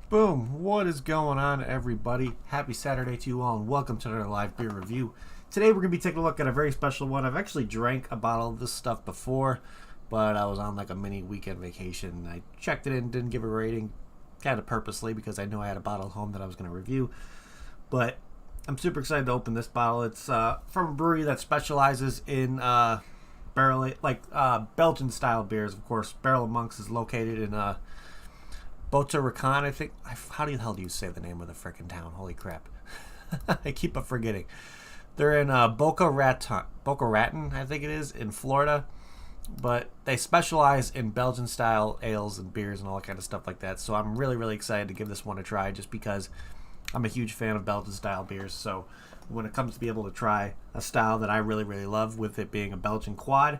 Boom! What is going on, everybody? Happy Saturday to you all, and welcome to another live beer review. Today we're going to be taking a look at a very special one. I've actually drank a bottle of this stuff before, but I was on like a mini weekend vacation. I checked it in, didn't give a rating, kind of purposely, because I knew I had a bottle at home that I was going to review. But I'm super excited to open this bottle. It's from a brewery that specializes in Belgian style beers. Of course, Barrel of Monks is located in Quadraphonic, I think. How the hell do you say the name of the frickin' town? Holy crap. I keep on forgetting. They're in Boca Raton, I think it is, in Florida. But they specialize in Belgian style ales and beers and all that kind of stuff like that. So I'm really, really excited to give this one a try just because I'm a huge fan of Belgian style beers. So when it comes to be able to try a style that I really, really love, with it being a Belgian quad,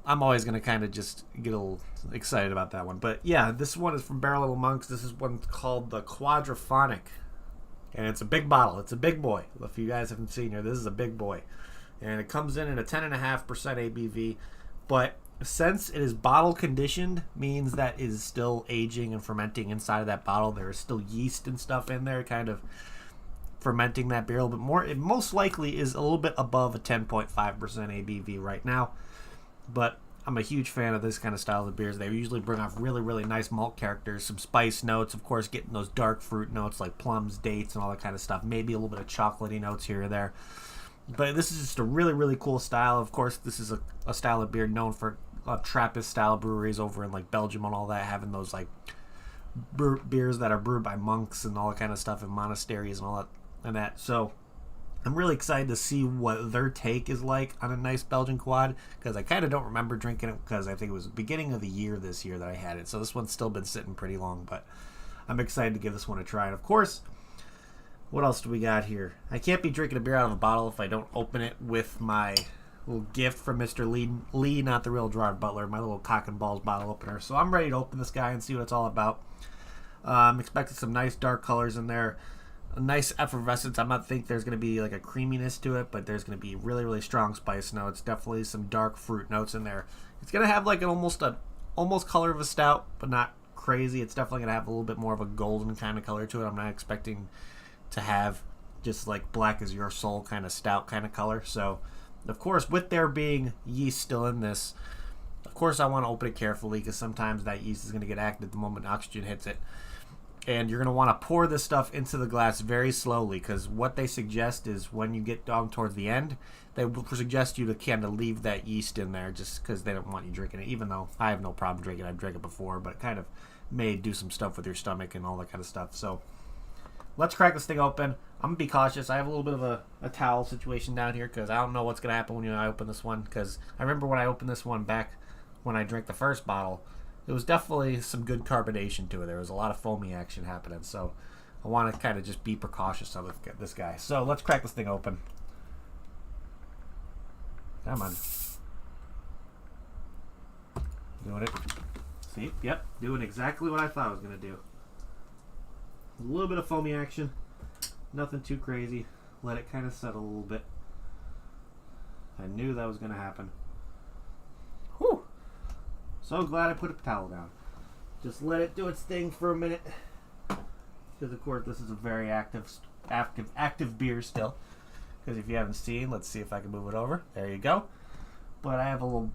I'm always going to kind of just get a little excited about that one. But yeah, this one is from Barrel of Monks. This is one called the Quadraphonic. And it's a big bottle. It's a big boy. If you guys haven't seen here, this is a big boy. And it comes in at a 10.5% ABV. But since it is bottle conditioned, means that it is still aging and fermenting inside of that bottle. There is still yeast and stuff in there, kind of fermenting that beer a little bit more. It most likely is a little bit above a 10.5% ABV right now. But I'm a huge fan of this kind of style of beers. They usually bring off really, really nice malt characters, some spice notes, of course, getting those dark fruit notes like plums, dates, and all that kind of stuff. Maybe a little bit of chocolatey notes here or there. But this is just a really, really cool style. Of course, this is a style of beer known for Trappist-style breweries over in like Belgium and all that, having those like beers that are brewed by monks and all that kind of stuff in monasteries and all that and that. So I'm really excited to see what their take is like on a nice Belgian quad, because I kind of don't remember drinking it, because I think it was the beginning of the year this year that I had it. So this one's still been sitting pretty long, but I'm excited to give this one a try. And of course, what else do we got here? I can't be drinking a beer out of a bottle if I don't open it with my little gift from Mr. Lee, not the real Gerard Butler, my little cock and balls bottle opener. So I'm ready to open this guy and see what it's all about. I'm expecting some nice dark colors in there. A nice effervescence. I might think there's going to be like a creaminess to it, but there's going to be really, really strong spice notes. Definitely some dark fruit notes in there. It's going to have like an almost color of a stout, but not crazy. It's definitely going to have a little bit more of a golden kind of color to it. I'm not expecting to have just like black as your soul kind of stout kind of color. So, of course, with there being yeast still in this, of course I want to open it carefully, because sometimes that yeast is going to get active the moment oxygen hits it. And you're going to want to pour this stuff into the glass very slowly, because what they suggest is when you get down towards the end, they will suggest you to kind of leave that yeast in there, just because they don't want you drinking it, even though I have no problem drinking it. I've drank it before, but it kind of may do some stuff with your stomach and all that kind of stuff. So let's crack this thing open. I'm going to be cautious. I have a little bit of a towel situation down here, because I don't know what's going to happen when I open this one, because I remember when I opened this one back when I drank the first bottle, there was definitely some good carbonation to it. There was a lot of foamy action happening. So I want to kind of just be precautious of this guy. So let's crack this thing open. Come on. Doing it. See? Yep. Doing exactly what I thought I was going to do. A little bit of foamy action. Nothing too crazy. Let it kind of settle a little bit. I knew that was going to happen. Whew. So glad I put a towel down. Just let it do its thing for a minute. Because of course this is a very active beer still. Because if you haven't seen, let's see if I can move it over. There you go. But I have a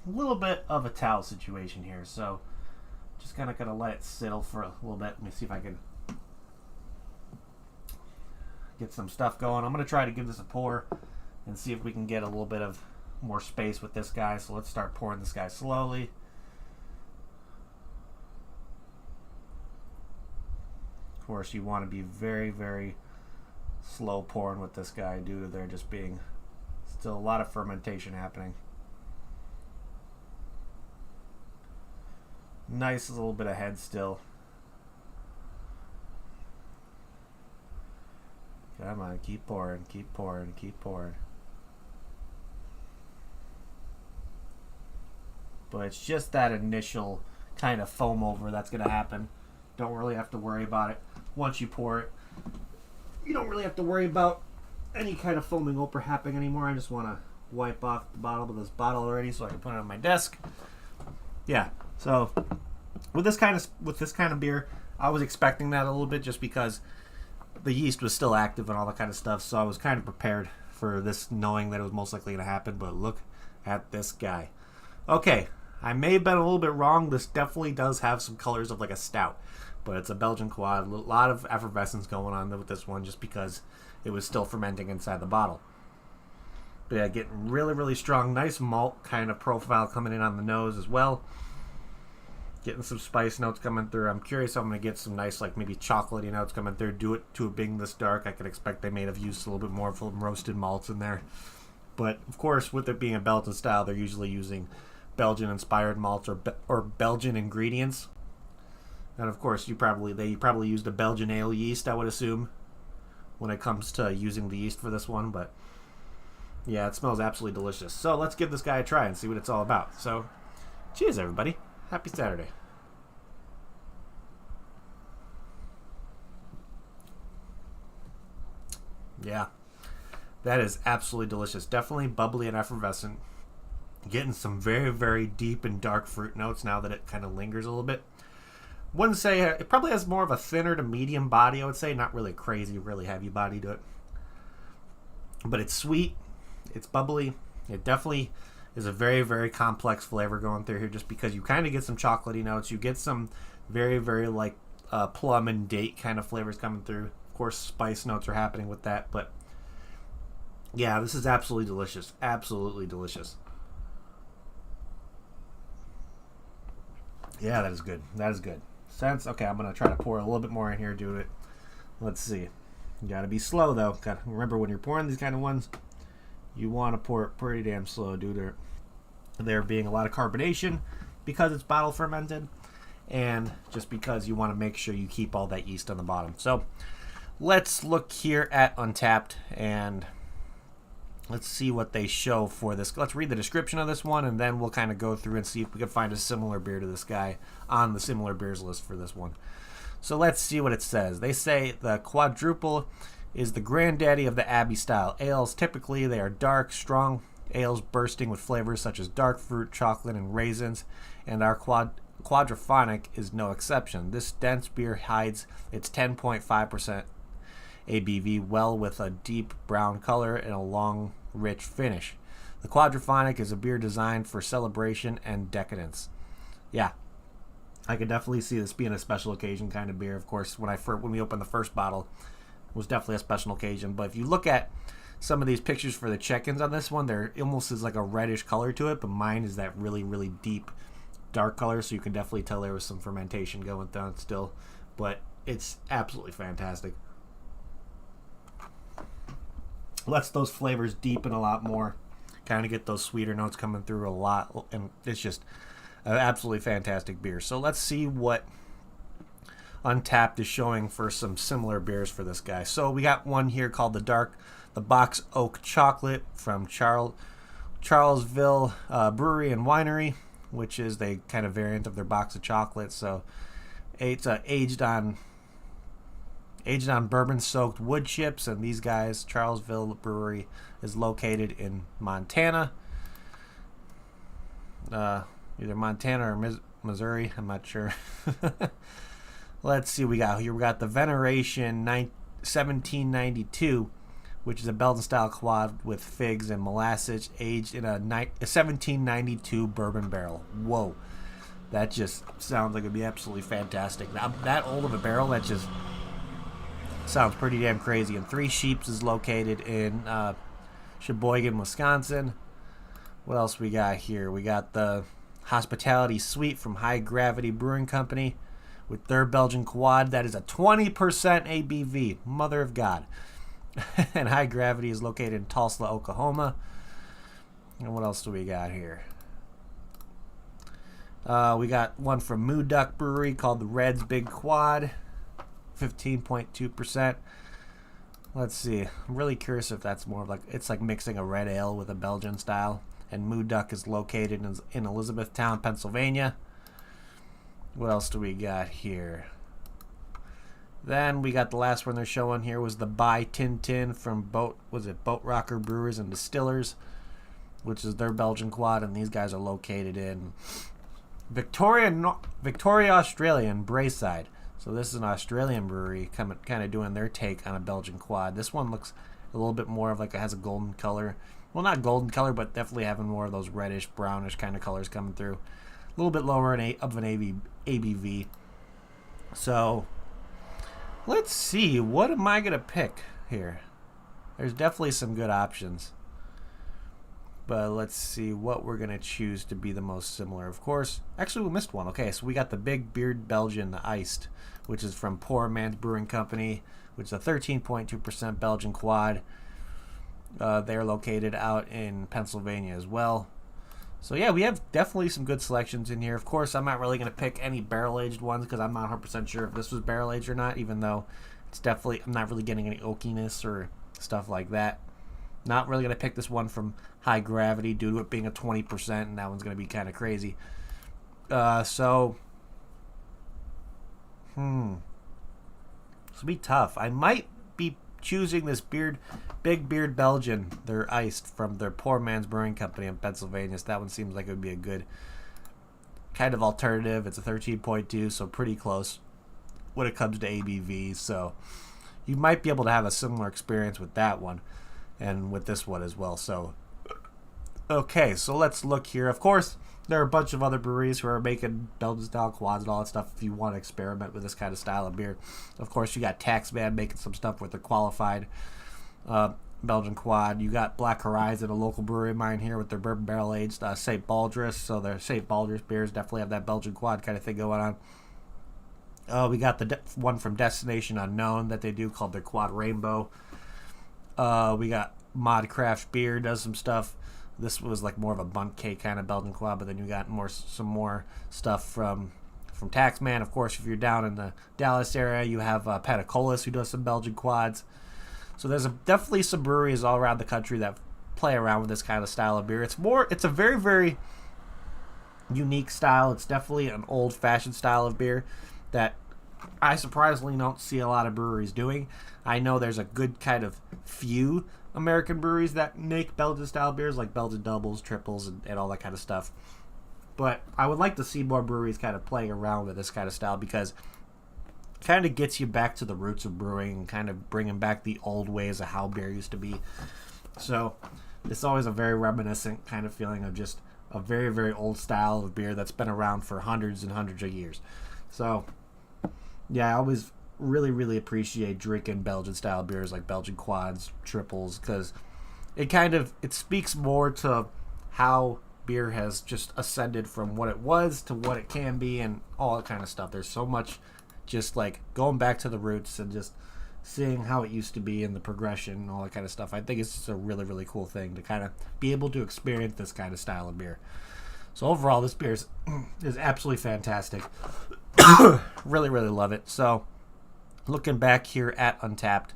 little bit of a towel situation here. So just kind of gonna let it settle for a little bit. Let me see if I can get some stuff going. I'm gonna try to give this a pour and see if we can get a little bit of more space with this guy. So let's start pouring this guy slowly. Of course, you want to be very, very slow pouring with this guy due to there just being still a lot of fermentation happening. Nice little bit of head still. Come on, keep pouring, keep pouring, keep pouring. But it's just that initial kind of foam over that's going to happen. Don't really have to worry about it. Once you pour it, you don't really have to worry about any kind of foaming over happening anymore. I just want to wipe off the bottle with this bottle already so I can put it on my desk. Yeah, so with this kind of beer, I was expecting that a little bit just because the yeast was still active and all that kind of stuff, so I was kind of prepared for this, knowing that it was most likely going to happen. But look at this guy. Okay, I may have been a little bit wrong. This definitely does have some colors of like a stout, but it's a Belgian quad. A lot of effervescence going on with this one just because it was still fermenting inside the bottle. But yeah, getting really, really strong. Nice malt kind of profile coming in on the nose as well. Getting some spice notes coming through. I'm curious if I'm going to get some nice, like maybe chocolatey notes coming through. Do it to it being this dark, I could expect they may have used a little bit more of roasted malts in there. But of course, with it being a Belgian style, they're usually using Belgian-inspired malts or Belgian ingredients. And of course, they probably used a Belgian ale yeast, I would assume, when it comes to using the yeast for this one. But yeah, it smells absolutely delicious. So let's give this guy a try and see what it's all about. So, cheers, everybody. Happy Saturday. Yeah, that is absolutely delicious. Definitely bubbly and effervescent. Getting some very, very deep and dark fruit notes now that it kind of lingers a little bit. Wouldn't say it probably has more of a thinner to medium body, I would say. Not really crazy, really heavy body to it. But it's sweet. It's bubbly. It definitely is a very, very complex flavor going through here just because you kind of get some chocolatey notes. You get some very, very like plum and date kind of flavors coming through. Of course, spice notes are happening with that. But yeah, this is absolutely delicious. Absolutely delicious. Yeah, that is good. That is good. Okay, I'm going to try to pour a little bit more in here, do it. Let's see. You got to be slow, though. Got to remember when you're pouring these kind of ones, you want to pour it pretty damn slow due to there being a lot of carbonation because it's bottle fermented, and just because you want to make sure you keep all that yeast on the bottom. So let's look here at Untapped and let's see what they show for this. Let's read the description of this one, and then we'll kind of go through and see if we can find a similar beer to this guy on the similar beers list for this one. So let's see what it says. They say the Quadrupel is the granddaddy of the Abbey style ales. Typically, they are dark, strong ales bursting with flavors such as dark fruit, chocolate, and raisins, and our Quadraphonic is no exception. This dense beer hides its 10.5% ABV well with a deep brown color and a long, rich finish. The Quadraphonic is a beer designed for celebration and decadence. Yeah, I could definitely see this being a special occasion kind of beer. Of course, when we opened the first bottle, it was definitely a special occasion. But if you look at some of these pictures for the check-ins on this one, there almost is like a reddish color to it, but mine is that really, really deep, dark color, so you can definitely tell there was some fermentation going down still. But it's absolutely fantastic. Lets those flavors deepen a lot more, kind of get those sweeter notes coming through a lot, and it's just an absolutely fantastic beer. So let's see what Untapped is showing for some similar beers for this guy. So we got one here called the Box Oak Chocolate from Charlesville Brewery and Winery, which is the kind of variant of their box of chocolate. So it's aged on bourbon-soaked wood chips, and these guys, Charlesville Brewery, is located in Montana. Either Montana or Missouri, I'm not sure. Let's see what we got here. We got the Veneration 1792, which is a Belgian-style quad with figs and molasses, aged in a 1792 bourbon barrel. Whoa. That just sounds like it would be absolutely fantastic. Now, that old of a barrel, that just sounds pretty damn crazy. And Three Sheeps is located in Sheboygan, Wisconsin. What else we got here? We got the Hospitality Suite from High Gravity Brewing Company with their Belgian quad. That is a 20% ABV. Mother of God. And High Gravity is located in Tulsa, Oklahoma. And what else do we got here? We got one from Moo Duck Brewery called the Red's Big Quad. 15.2%. Let's see. I'm really curious if that's more of like, it's like mixing a red ale with a Belgian style. And Moo Duck is located in Elizabethtown, Pennsylvania. What else do we got here? Then we got the last one they're showing here was the By Tintin from Boat Rocker Brewers and Distillers, which is their Belgian quad, and these guys are located in Victoria, Australia, and Braeside. So this is an Australian brewery kind of doing their take on a Belgian quad. This one looks a little bit more of like it has a golden color. Well, not golden color, but definitely having more of those reddish, brownish kind of colors coming through. A little bit lower of an ABV. So let's see. What am I going to pick here? There's definitely some good options. But let's see what we're going to choose to be the most similar. Of course, actually we missed one. Okay, so we got the Big Beard Belgian, the Iced, which is from Poor Man's Brewing Company, which is a 13.2% Belgian quad. They're located out in Pennsylvania as well. So yeah, we have definitely some good selections in here. Of course, I'm not really going to pick any barrel-aged ones because I'm not 100% sure if this was barrel-aged or not, even though it's definitely, I'm not really getting any oakiness or stuff like that. Not really going to pick this one from High Gravity due to it being a 20%, and that one's going to be kind of crazy. This will be tough. I might be choosing this Big Beard Belgian. They're iced from their Poor Man's Brewing Company in Pennsylvania. So that one seems like it would be a good kind of alternative. It's a 13.2, so pretty close when it comes to ABV. So you might be able to have a similar experience with that one and with this one as well. So okay, so let's look here. Of course, there are a bunch of other breweries who are making Belgian style quads and all that stuff if you want to experiment with this kind of style of beer. Of course, you got Taxman making some stuff with the qualified Belgian quad. You got Black Horizon, a local brewery of mine here with their bourbon barrel aged St. Baldriss. So their St. Baldriss beers definitely have that Belgian quad kind of thing going on. We got the one from Destination Unknown that they do called their Quad Rainbow. We got Mod Craft Beer does some stuff. This was like more of a bunt cake kind of Belgian quad, but then you got some more stuff from Taxman. Of course, if you're down in the Dallas area, you have Patacolis who does some Belgian quads. So there's definitely some breweries all around the country that play around with this kind of style of beer. It's a very, very unique style. It's definitely an old-fashioned style of beer that I surprisingly don't see a lot of breweries doing. I know there's a good kind of few American breweries that make Belgian style beers like Belgian doubles, triples, and all that kind of stuff. But I would like to see more breweries kind of playing around with this kind of style because it kind of gets you back to the roots of brewing and kind of bringing back the old ways of how beer used to be. So it's always a very reminiscent kind of feeling of just a very, very old style of beer that's been around for hundreds and hundreds of years. So yeah, I always really, really appreciate drinking Belgian style beers like Belgian quads, triples, because it speaks more to how beer has just ascended from what it was to what it can be and all that kind of stuff. There's so much just like going back to the roots and just seeing how it used to be and the progression and all that kind of stuff. I think it's just a really, really cool thing to kind of be able to experience this kind of style of beer. So overall, this beer is absolutely fantastic. Really, really love it. So looking back here at Untappd,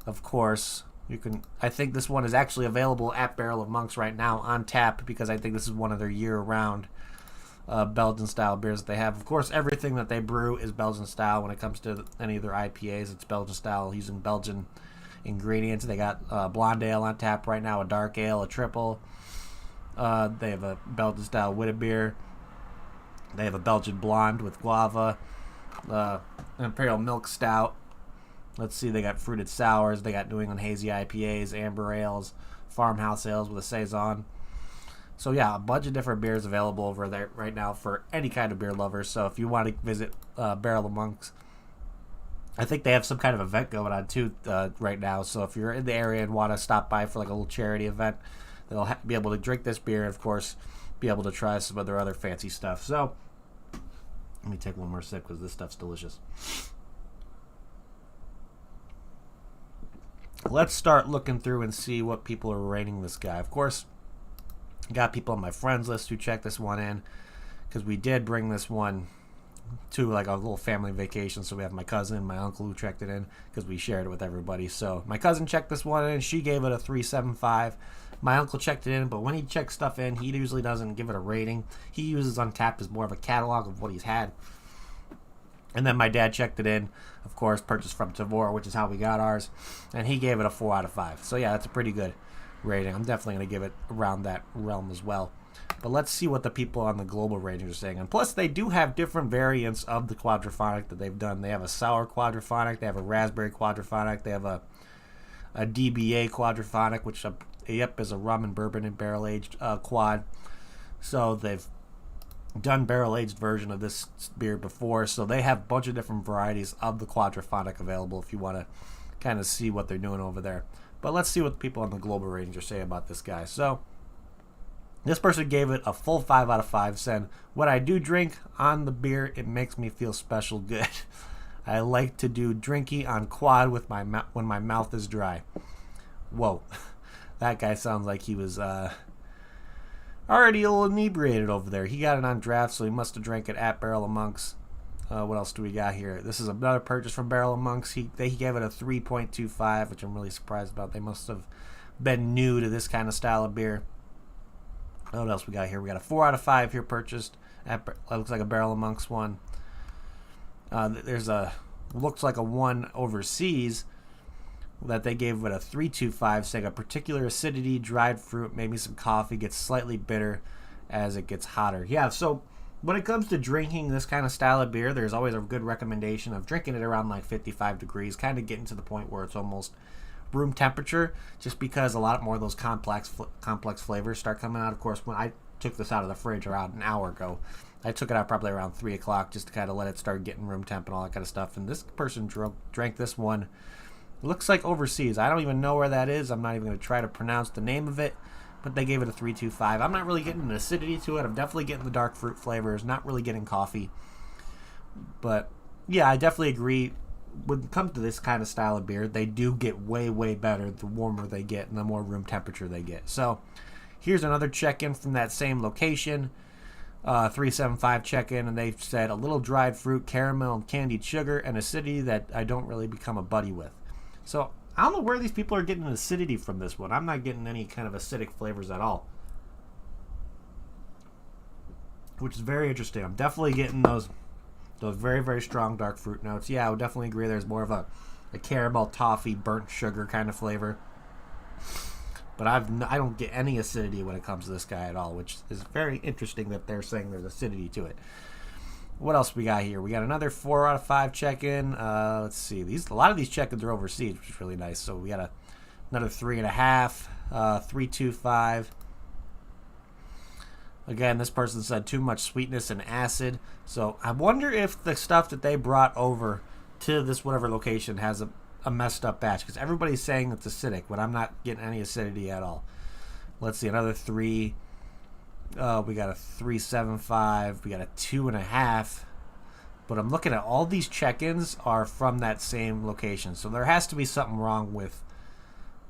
of course, I think this one is actually available at Barrel of Monks right now on tap because I think this is one of their year-round Belgian style beers that they have. Of course, everything that they brew is Belgian style. When it comes to any of their IPAs, it's Belgian style using Belgian ingredients. They got blonde ale on tap right now, a dark ale, a triple. They have a Belgian style Witted beer. They have a Belgian blonde with guava, an Imperial Milk Stout. Let's see, they got fruited sours. They got New England hazy IPAs, amber ales, farmhouse ales with a saison. So yeah, a bunch of different beers available over there right now for any kind of beer lover. So if you want to visit Barrel of Monks, I think they have some kind of event going on too right now. So if you're in the area and want to stop by for like a little charity event, they'll be able to drink this beer and of course be able to try some of their other fancy stuff. So let me take one more sip because this stuff's delicious. Let's start looking through and see what people are rating this guy. Of course, got people on my friends list who checked this one in because we did bring this one to like a little family vacation. So we have my cousin and my uncle who checked it in because we shared it with everybody. So my cousin checked this one in. She gave it a 3.75. My uncle checked it in, but when he checks stuff in, he usually doesn't give it a rating. He uses Untappd as more of a catalog of what he's had. And then my dad checked it in, of course, purchased from Tavor, which is how we got ours, and he gave it a 4 out of 5. So yeah, that's a pretty good rating. I'm definitely going to give it around that realm as well. But let's see what the people on the global ratings are saying. And plus, they do have different variants of the Quadraphonic that they've done. They have a sour Quadraphonic, they have a raspberry Quadraphonic, they have a DBA Quadraphonic, which is a rum and bourbon and barrel aged quad. So they've done barrel aged version of this beer before. So they have a bunch of different varieties of the Quadraphonic available if you want to kind of see what they're doing over there. But let's see what the people on the global ratings are saying about this guy. So this person gave it a full 5 out of 5, said, "What I do drink on the beer, it makes me feel special good. I like to do drinky on quad with when my mouth is dry." Whoa. That guy sounds like he was already a little inebriated over there. He got it on draft, so he must have drank it at Barrel of Monks. What else do we got here? This is another purchase from Barrel of Monks. He gave it a 3.25, which I'm really surprised about. They must have been new to this kind of style of beer. What else we got here? We got a 4 out of 5 here purchased. Looks like a Barrel of Monks one. There's looks like a one overseas that they gave it a 3.25, saying a particular acidity, dried fruit, maybe some coffee, gets slightly bitter as it gets hotter. Yeah, so when it comes to drinking this kind of style of beer, there's always a good recommendation of drinking it around like 55 degrees, kind of getting to the point where it's almost room temperature, just because a lot more of those complex flavors start coming out. Of course, when I took this out of the fridge around an hour ago, I took it out probably around 3 o'clock just to kind of let it start getting room temp and all that kind of stuff. And this person drank this one. It looks like overseas. I don't even know where that is. I'm not even going to try to pronounce the name of it, but they gave it a 3.25. I'm not really getting an acidity to it. I'm definitely getting the dark fruit flavors, not really getting coffee. But yeah, I definitely agree. When it comes to this kind of style of beer, they do get way, way better the warmer they get and the more room temperature they get. So here's another check-in from that same location. 375 check-in, and they said a little dried fruit, caramel, and candied sugar, and acidity that I don't really become a buddy with. So I don't know where these people are getting acidity from this one. I'm not getting any kind of acidic flavors at all, which is very interesting. I'm definitely getting those very, very strong dark fruit notes. Yeah, I would definitely agree there's more of a caramel, toffee, burnt sugar kind of flavor. But I don't get any acidity when it comes to this guy at all, which is very interesting that they're saying there's acidity to it. What else we got here? We got another 4 out of 5 check-in. Let's see. A lot of these check-ins are overseas, which is really nice. So we got another 3.5, 3.25. Again, this person said too much sweetness and acid. So I wonder if the stuff that they brought over to this whatever location has a messed up batch, because everybody's saying it's acidic, but I'm not getting any acidity at all. Let's see, another 3. We got a 3.75. We got a 2.5. But I'm looking at all these check-ins are from that same location. So there has to be something wrong with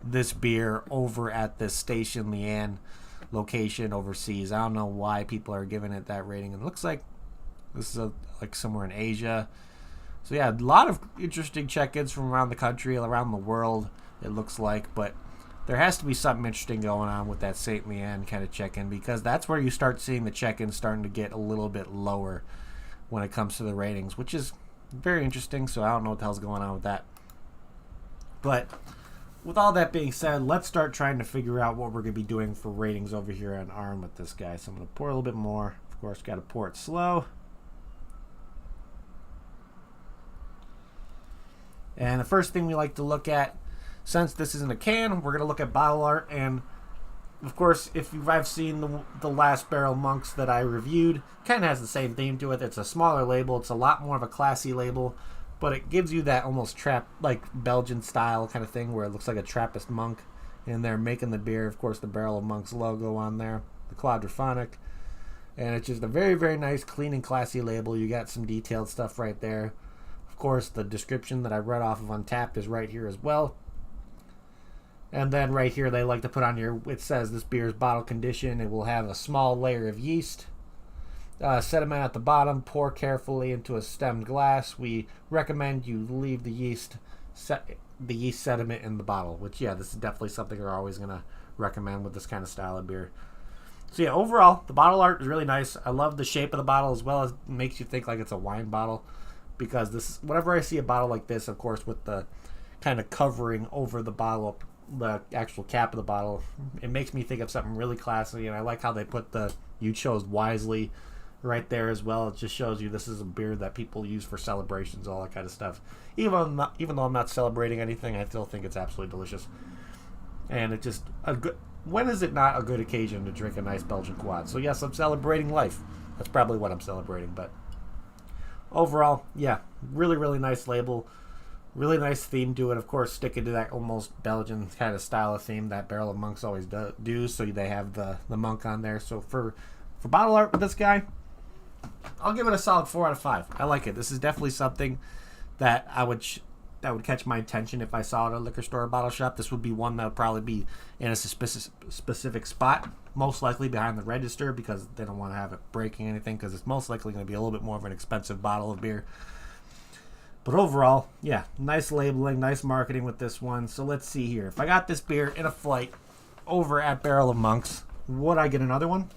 this beer over at this Station Leanne location overseas. I don't know why people are giving it that rating. It looks like this is like somewhere in Asia. So yeah, a lot of interesting check-ins from around the country, around the world, it looks like. But there has to be something interesting going on with that St. Leanne kind of check-in, because that's where you start seeing the check-ins starting to get a little bit lower when it comes to the ratings, which is very interesting. So I don't know what the hell's going on with that. But with all that being said, let's start trying to figure out what we're going to be doing for ratings over here on ARM with this guy. So I'm going to pour a little bit more. Of course, got to pour it slow. And the first thing we like to look at, since this isn't a can, we're going to look at bottle art. And of course, if I've seen the last Barrel Monks that I reviewed, kind of has the same theme to it. It's a smaller label. It's a lot more of a classy label, but it gives you that almost like Belgian style kind of thing where it looks like a Trappist monk in there making the beer. Of course, the Barrel of Monks logo on there, the Quadraphonic. And it's just a very, very nice, clean and classy label. You got some detailed stuff right there. Of course, the description that I read off of Untapped is right here as well. And then right here, they like to put on here, it says this beer is bottle condition. It will have a small layer of yeast. Sediment at the bottom. Pour carefully into a stemmed glass. We recommend you leave the yeast sediment in the bottle. Which, yeah, this is definitely something we're always going to recommend with this kind of style of beer. So, yeah, overall, the bottle art is really nice. I love the shape of the bottle, as well as makes you think like it's a wine bottle. Because whenever I see a bottle like this, of course, with the kind of covering over the bottle the actual cap of the bottle, it makes me think of something really classy, and I like how they put the "You chose wisely" right there as well. It just shows you this is a beer that people use for celebrations, all that kind of stuff. Even though I'm not celebrating anything, I still think it's absolutely delicious. And it just a good. When is it not a good occasion to drink a nice Belgian quad? So yes, I'm celebrating life. That's probably what I'm celebrating. But overall, yeah, really, really nice label. Really nice theme to it. Of course, sticking to that almost Belgian kind of style of theme that Barrel of Monks always do. So they have the monk on there. So for bottle art with this guy, I'll give it a solid 4 out of 5. I like it. This is definitely something that that would catch my attention if I saw it at a liquor store or bottle shop. This would be one that would probably be in a specific spot, most likely behind the register, because they don't want to have it breaking anything, because it's most likely going to be a little bit more of an expensive bottle of beer. But overall, yeah, nice labeling, nice marketing with this one. So let's see here. If I got this beer in a flight over at Barrel of Monks, would I get another one?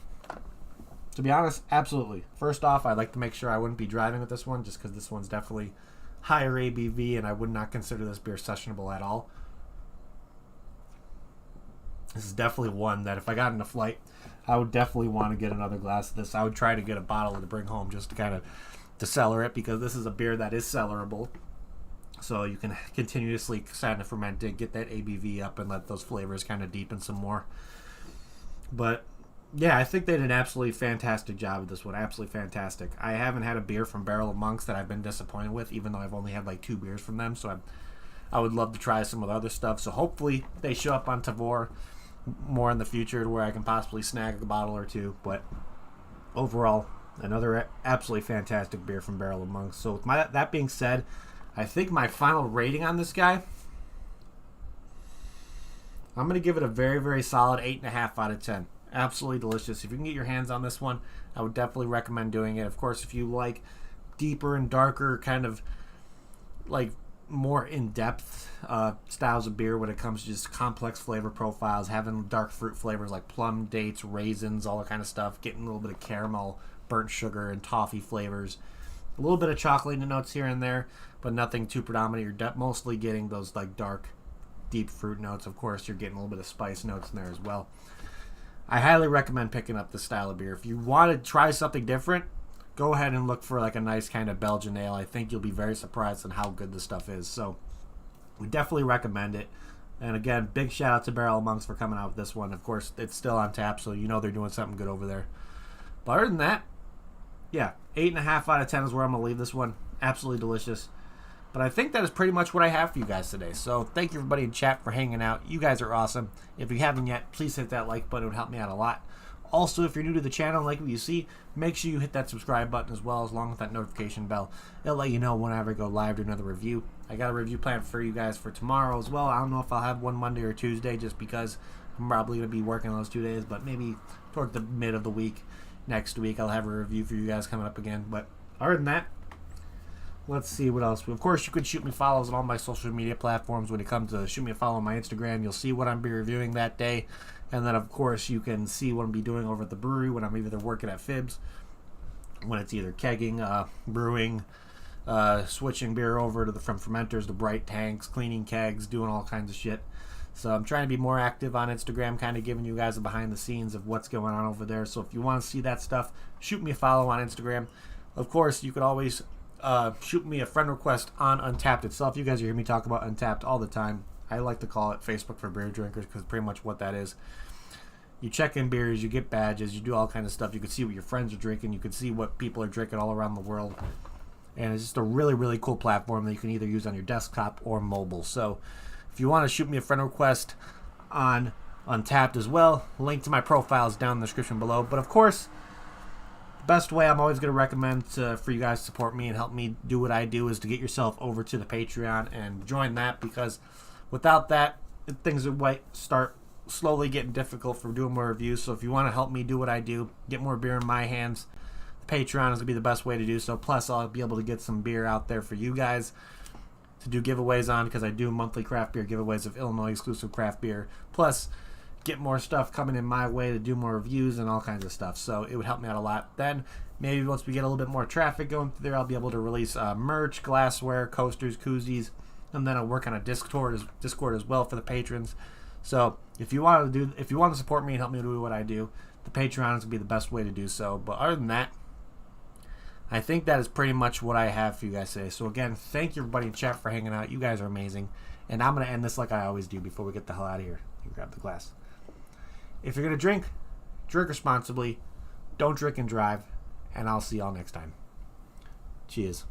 To be honest, absolutely. First off, I'd like to make sure I wouldn't be driving with this one, just because this one's definitely higher ABV, and I would not consider this beer sessionable at all. This is definitely one that if I got in a flight, I would definitely want to get another glass of this. I would try to get a bottle to bring home just to kind of to cellar it, because this is a beer that is cellarable. So you can continuously kind of ferment it, get that ABV up, and let those flavors kind of deepen some more. But yeah, I think they did an absolutely fantastic job with this one. Absolutely fantastic. I haven't had a beer from Barrel of Monks that I've been disappointed with, even though I've only had like 2 beers from them. So I would love to try some of the other stuff. So hopefully they show up on Tavour more in the future to where I can possibly snag a bottle or 2. But overall, another absolutely fantastic beer from Barrel of Monks. So with that being said, I think my final rating on this guy, I'm going to give it a very, very solid 8.5 out of 10. Absolutely delicious. If you can get your hands on this one, I would definitely recommend doing it. Of course, if you like deeper and darker, kind of like more in-depth styles of beer when it comes to just complex flavor profiles, having dark fruit flavors like plum, dates, raisins, all that kind of stuff, getting a little bit of caramel, burnt sugar, and toffee flavors. A little bit of chocolate notes here and there, but nothing too predominant. You're mostly getting those like dark, deep fruit notes. Of course, you're getting a little bit of spice notes in there as well. I highly recommend picking up this style of beer. If you want to try something different, go ahead and look for like a nice kind of Belgian ale. I think you'll be very surprised on how good this stuff is. So we definitely recommend it. And again, big shout out to Barrel of Monks for coming out with this one. Of course, it's still on tap, so you know they're doing something good over there. But other than that, yeah, 8.5 out of 10 is where I'm going to leave this one. Absolutely delicious. But I think that is pretty much what I have for you guys today. So thank you everybody in chat for hanging out. You guys are awesome. If you haven't yet, please hit that like button. It would help me out a lot. Also, if you're new to the channel and like what you see, make sure you hit that subscribe button as well, along with that notification bell. It'll let you know whenever I go live to another review. I got a review planned for you guys for tomorrow as well. I don't know if I'll have one Monday or Tuesday, just because I'm probably going to be working those 2 days, but maybe toward the mid of the week next week I'll have a review for you guys coming up again. But other than that, let's see what else. Of course, you can shoot me follows on all my social media platforms. When it comes to shoot me a follow on my Instagram, you'll see what I'm be reviewing that day. And then, of course, you can see what I'm be doing over at the brewery when I'm either working at Fibs, when it's either kegging, brewing, switching beer over to from fermenters to bright tanks, cleaning kegs, doing all kinds of shit. So I'm trying to be more active on Instagram, kind of giving you guys a behind the scenes of what's going on over there. So if you want to see that stuff, shoot me a follow on Instagram. Of course, you could always shoot me a friend request on Untapped itself. You guys hear me talk about Untapped all the time. I like to call it Facebook for beer drinkers, because pretty much what that is. You check in beers, you get badges, you do all kinds of stuff. You can see what your friends are drinking. You can see what people are drinking all around the world. And it's just a really, really cool platform that you can either use on your desktop or mobile. So if you want to shoot me a friend request on Untapped as well, link to my profile is down in the description below. But of course, the best way I'm always going to recommend for you guys to support me and help me do what I do is to get yourself over to the Patreon and join that, because without that, things might start slowly getting difficult for doing more reviews. So if you want to help me do what I do, get more beer in my hands, the Patreon is going to be the best way to do so. Plus, I'll be able to get some beer out there for you guys to do giveaways on, because I do monthly craft beer giveaways of Illinois exclusive craft beer. Plus, get more stuff coming in my way to do more reviews and all kinds of stuff. So it would help me out a lot. Then maybe once we get a little bit more traffic going through there, I'll be able to release merch, glassware, coasters, koozies, and then I'll work on a Discord as well for the patrons. So if you want to support me and help me do what I do, the Patreon is gonna be the best way to do so. But other than that, I think that is pretty much what I have for you guys today. So again, thank you everybody in chat for hanging out. You guys are amazing. And I'm gonna end this like I always do before we get the hell out of here. You grab the glass. If you're gonna drink responsibly. Don't drink and drive. And I'll see y'all next time. Cheers.